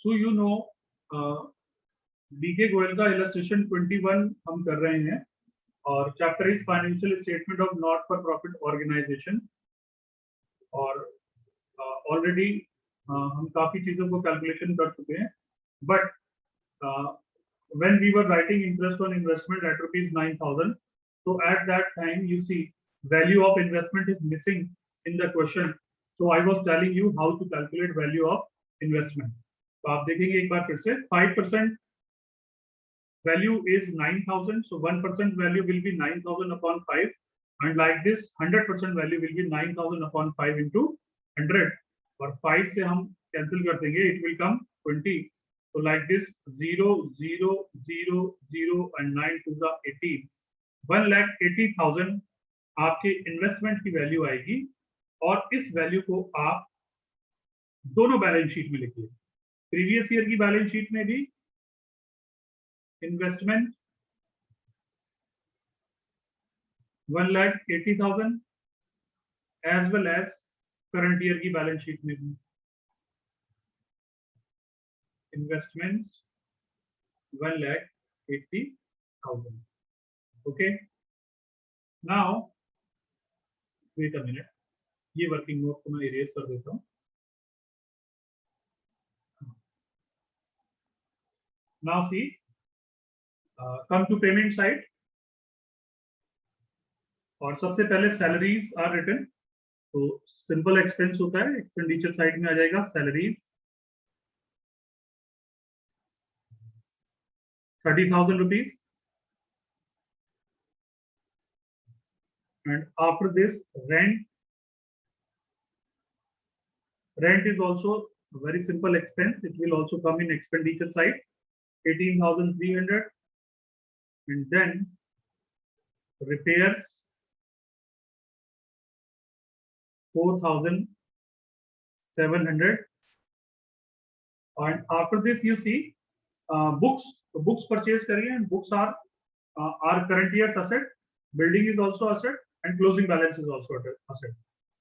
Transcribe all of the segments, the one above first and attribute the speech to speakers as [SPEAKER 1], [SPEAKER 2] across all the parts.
[SPEAKER 1] So you know DK Goyal का illustration 21 हम कर रहे हैं और chapter is financial statement of not for profit organisation. और ऑलरेडी हम काफी चीजों को कैलकुलेशन कर चुके हैं, but when we were writing interest on investment at rupees 9,000, so at that time you see value of investment is missing in the question, so I was telling you how to calculate value of investment. तो आप देखेंगे एक बार फिर से 5% value is 9,000, so 1% value will be 9,000 upon 5, and like this 100% value will be 9,000 upon 5 into 100, और 5 से हम cancel कर देंगे, it will come 20. So like this 0, 0, 0, 0 and 9 to the 18, 1,80,000 आपके इन्वेस्टमेंट की वैल्यू आएगी, और इस वैल्यू को आप दोनों बैलेंस शीट में लिखिए। प्रीवियस ईयर की बैलेंस शीट में भी investment 1,80,000 as well as current year की बैलेंस शीट में भी investments 1,80,000. Okay, now wait a minute, ये वर्किंग नोट को मैं इरेज कर देता हूँ। Now see, come to payment side, और सबसे पहले salaries are written, तो सिंपल एक्सपेंस होता है, एक्सपेंडिचर साइड में आ जाएगा salaries 30,000 rupees, and after this rent is also a very simple expense, it will also come in expenditure side 18,300, and then repairs 4,700, and after this you see books. So books purchase करिए, and books are current year's asset, building is also asset, and closing balance is also asset.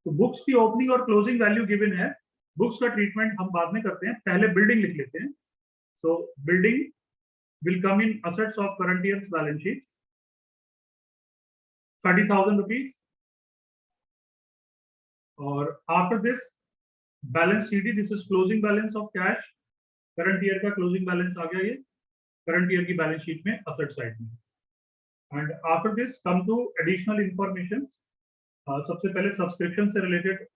[SPEAKER 1] तो books की opening और closing value given है, books का treatment हम बाद में करते हैं, पहले बिल्डिंग लिख लेते हैं। So building will come in assets of current year's balance sheet 30,000 rupees, और after this balance CD, this is closing balance of cash, current year का क्लोजिंग बैलेंस आ गया ये करंट ईयर की बैलेंस शीट में असेट साइड में। And after this come to additional information, सबसे पहले सब्सक्रिप्शन से related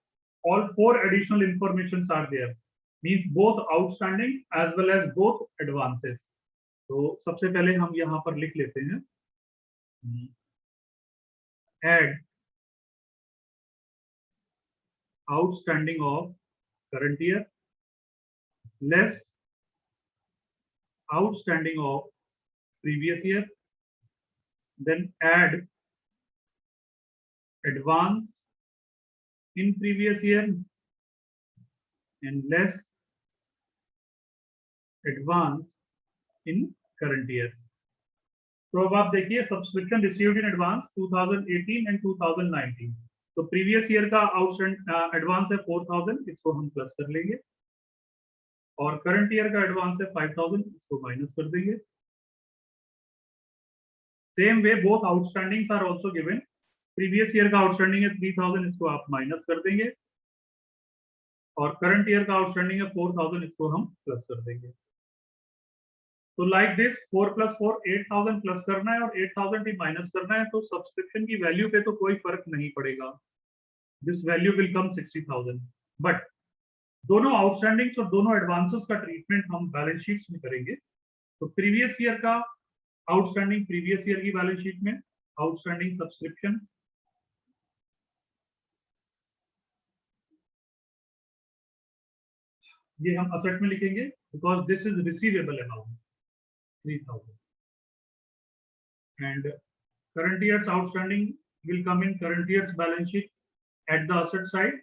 [SPEAKER 1] all 4 additional informations are there, means both outstanding as well as both advances. तो सबसे पहले हम यहाँ पर लिख लेते हैं add outstanding of current year less outstanding of previous year, then add advance in previous year and less advance in current year. तो अब आप देखिए subscription received in advance 2018 and 2019, तो प्रीवियस ईयर का आउटस्टैंडिंग एडवांस है 4,000, इसको हम plus कर लेंगे, और करंट ईयर का एडवांस है 5,000, इसको माइनस कर देंगे। Same way both outstandings are also given, previous year का आउटस्टैंडिंग है 3,000, इसको आप माइनस कर देंगे, और करंट ईयर का आउटस्टैंडिंग है 4,000, इसको हम प्लस कर देंगे। तो लाइक दिस 4 + 4 8,000 प्लस करना है और 8,000 भी माइनस करना है, तो सब्सक्रिप्शन की वैल्यू पे तो कोई फर्क नहीं पड़ेगा, this value will come 60,000। But दोनों आउटस्टैंडिंग्स और दोनों एडवांसेस का ट्रीटमेंट हम बैलेंस शीट्स में करेंगे। तो प्रीवियस ईयर का आउटस्टैंडिंग प्रीवियस ईयर की बैलेंस शीट में, आउटस्टैंडिंग सब्सक्रिप्शन ये हम असेट में लिखेंगे because this is receivable amount 3,000, and current year's outstanding will come in current year's balance sheet at the asset side,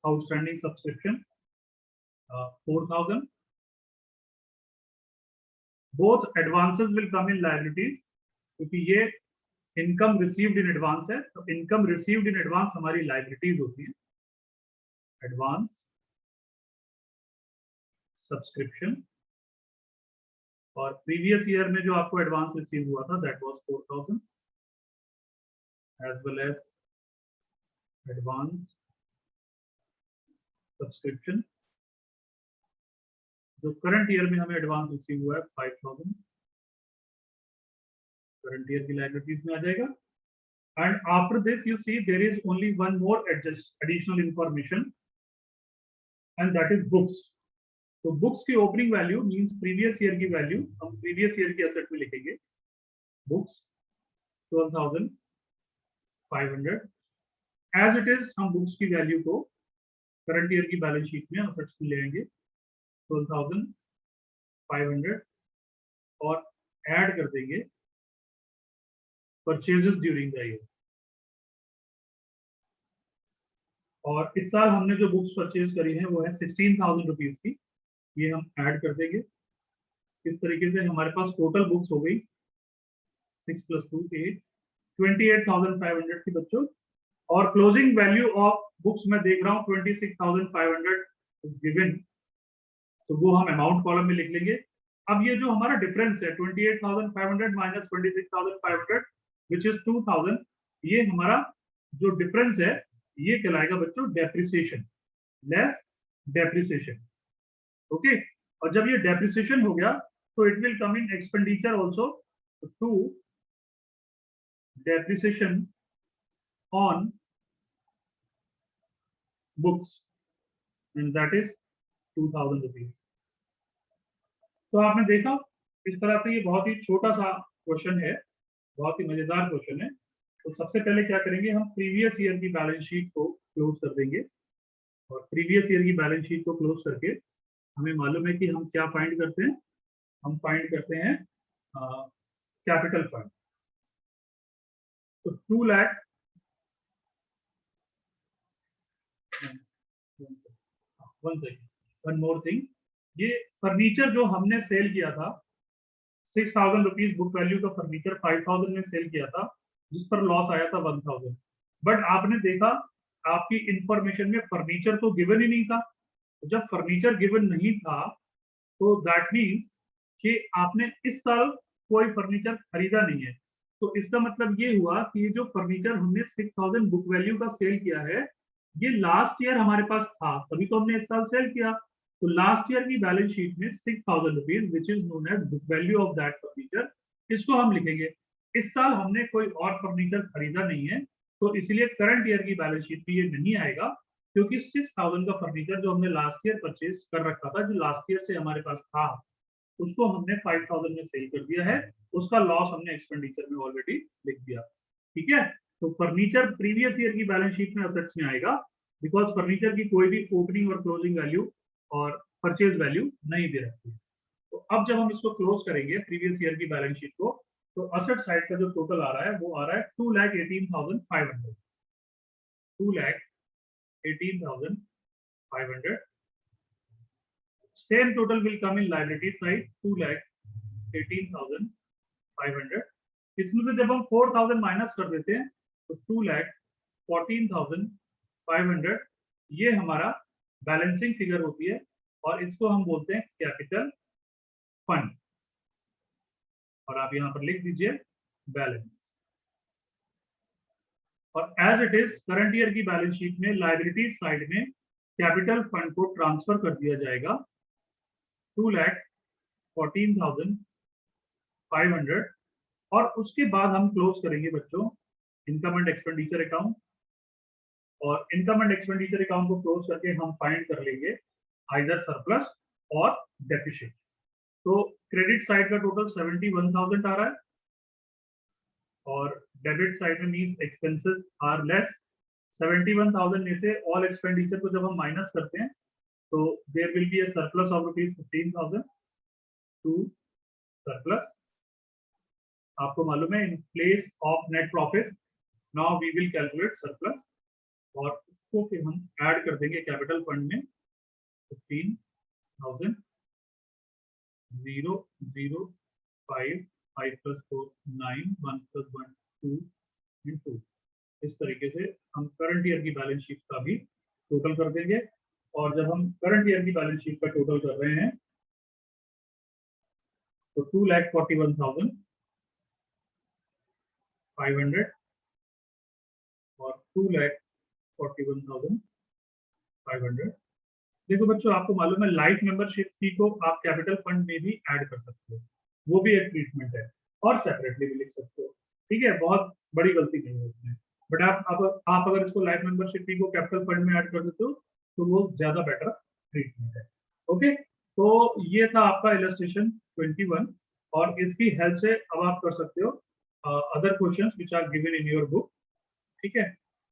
[SPEAKER 1] outstanding subscription 4,000, both advances will come in liabilities, क्योंकि ये income received in advance है, तो income received in advance हमारी liabilities होती है, advance subscription, और previous year में जो आपको एडवांस रिसीव हुआ था that was 4000 as well as advance subscription. जो करंट ईयर में हमें एडवांस रिसीव हुआ है 5000, करंट ईयर की लायबिलिटीज में आ जाएगा। And after this you see there is only one more additional information and that is books. तो बुक्स की opening value means previous year की वैल्यू हम प्रीवियस ईयर की एसेट में लिखेंगे, बुक्स 12500 एज इट इज। हम बुक्स की value को करंट ईयर की बैलेंस शीट में एसेट्स में ले आएंगे 12500 और ऐड कर देंगे परचेजेस ड्यूरिंग द ईयर। और इस साल हमने जो बुक्स परचेज करी है वो है 16,000 रुपीज की, ये हम ऐड कर देंगे। इस तरीके से हमारे पास टोटल बुक्स हो गई 6 + 2 8 28,500 की बच्चों। और क्लोजिंग वैल्यू ऑफ बुक्स में देख रहा हूँ 26,500 इज गिवन, तो वो हम अमाउंट कॉलम में लिख लेंगे। अब ये जो हमारा डिफरेंस है 28,500 माइनस 26,500 विच इज 2,000, ये हमारा जो डिफरेंस है ये कहलाएगा बच्चों डेप्रिसिएशन, लेस डेप्रिसिएशन। ओके, और जब ये डेप्रिसिएशन हो गया तो it will come in expenditure also to depreciation on books and that is 2,000 rupees. तो आपने देखा इस तरह से ये बहुत ही छोटा सा क्वेश्चन है, बहुत ही मजेदार क्वेश्चन है। तो सबसे पहले क्या करेंगे, हम प्रीवियस ईयर की बैलेंस शीट को क्लोज कर देंगे। और प्रीवियस ईयर की बैलेंस शीट को क्लोज करके हमें मालूम है कि हम क्या फाइंड करते हैं, हम फाइंड करते हैं कैपिटल फंड। तो 2 लाख, वन मोर थिंग, ये फर्नीचर जो हमने सेल किया था 6,000 रुपीज बुक वैल्यू का फर्नीचर 5,000 में सेल किया था, जिस पर लॉस आया था 1,000। बट आपने देखा आपकी इंफॉर्मेशन में फर्नीचर तो गिवन ही नहीं था। जब फर्नीचर गिवन नहीं था तो दैट मीन्स कि आपने इस साल कोई फर्नीचर खरीदा नहीं है। तो इसका मतलब ये हुआ कि जो फर्नीचर हमने 6,000 बुक वैल्यू का सेल किया है ये लास्ट ईयर हमारे पास था, तभी तो हमने इस साल सेल किया। तो लास्ट ईयर की बैलेंस शीट में 6,000 rupees which is known as book value of that furniture, इसको हम लिखेंगे। इस साल हमने कोई और फर्नीचर खरीदा नहीं है तो इसलिए करंट ईयर की बैलेंस शीट में ये नहीं आएगा, क्योंकि 6,000 का फर्नीचर जो हमने लास्ट ईयर परचेज कर रखा था, जो लास्ट ईयर से हमारे पास था, उसको हमने 5,000 में सेल कर दिया है, उसका लॉस हमने एक्सपेंडिचर में ऑलरेडी लिख दिया। ठीक है, तो फर्नीचर प्रीवियस ईयर की बैलेंस शीट में असेट्स में आएगा, बिकॉज फर्नीचर की कोई भी ओपनिंग और क्लोजिंग वैल्यू और परचेज वैल्यू नहीं दे रखी है। तो अब जब हम इसको क्लोज करेंगे प्रीवियस ईयर की बैलेंस शीट को, तो असेट साइड का जो टोटल आ रहा है वो आ रहा है 2,18,500, 2,18,500। Same total will come in liability side 2,18,500। इसमें से जब हम 4,000 माइनस कर देते हैं तो 2,14,500 ये हमारा बैलेंसिंग फिगर होती है और इसको हम बोलते हैं कैपिटल फंड। और आप यहां पर लिख दीजिए बैलेंस। और as it is current year की बैलेंस शीट में लायबिलिटीज साइड में कैपिटल फंड को ट्रांसफर कर दिया जाएगा 2,14,500। और उसके बाद हम क्लोज करेंगे बच्चों इनकम एंड एक्सपेंडिचर अकाउंट। और इनकम एंड एक्सपेंडिचर अकाउंट को क्लोज करके हम फाइंड कर लेंगे आइदर सरप्लस और डेफिसिट। तो क्रेडिट साइड का टोटल 71,000 आ रहा है और डेबिट साइड में मींस एक्सपेंसेस आर लेस। 71,000 में से ऑल एक्सपेंडिचर को जब हम माइनस करते हैं तो there will be a surplus of ₹15,000 to surplus. आपको मालूम है in place of net profit now we will calculate surplus, और इसको फिर हम ऐड कर देंगे कैपिटल फंड में 15,000 0 0 5 5 + 4 9 1 + 1 2 × 2। इस तरीके से हम करंट ईयर की बैलेंस शीट का भी टोटल कर देंगे और जब हम करंट ईयर की बैलेंस शीट का टोटल कर रहे हैं तो 2,41,500 और 2,41,500। देखो बच्चों, आपको मालूम है लाइफ मेंबरशिप फी को आप कैपिटल फंड में भी ऐड कर सकते हो, वो भी एक ट्रीटमेंट है, और सेपरेटली भी लिख सकते हो। ठीक है, बहुत बड़ी गलती नहीं है उसमें। बट आप अगर इसको लाइफ मेंबरशिप फी को कैपिटल फंड में ऐड कर देते हो तो वो ज्यादा बेटर ट्रीटमेंट है। ओके, तो ये था आपका इलस्ट्रेशन 21, और इसकी हेल्प से अब आप कर सकते हो other questions which are given in your book. ठीक है।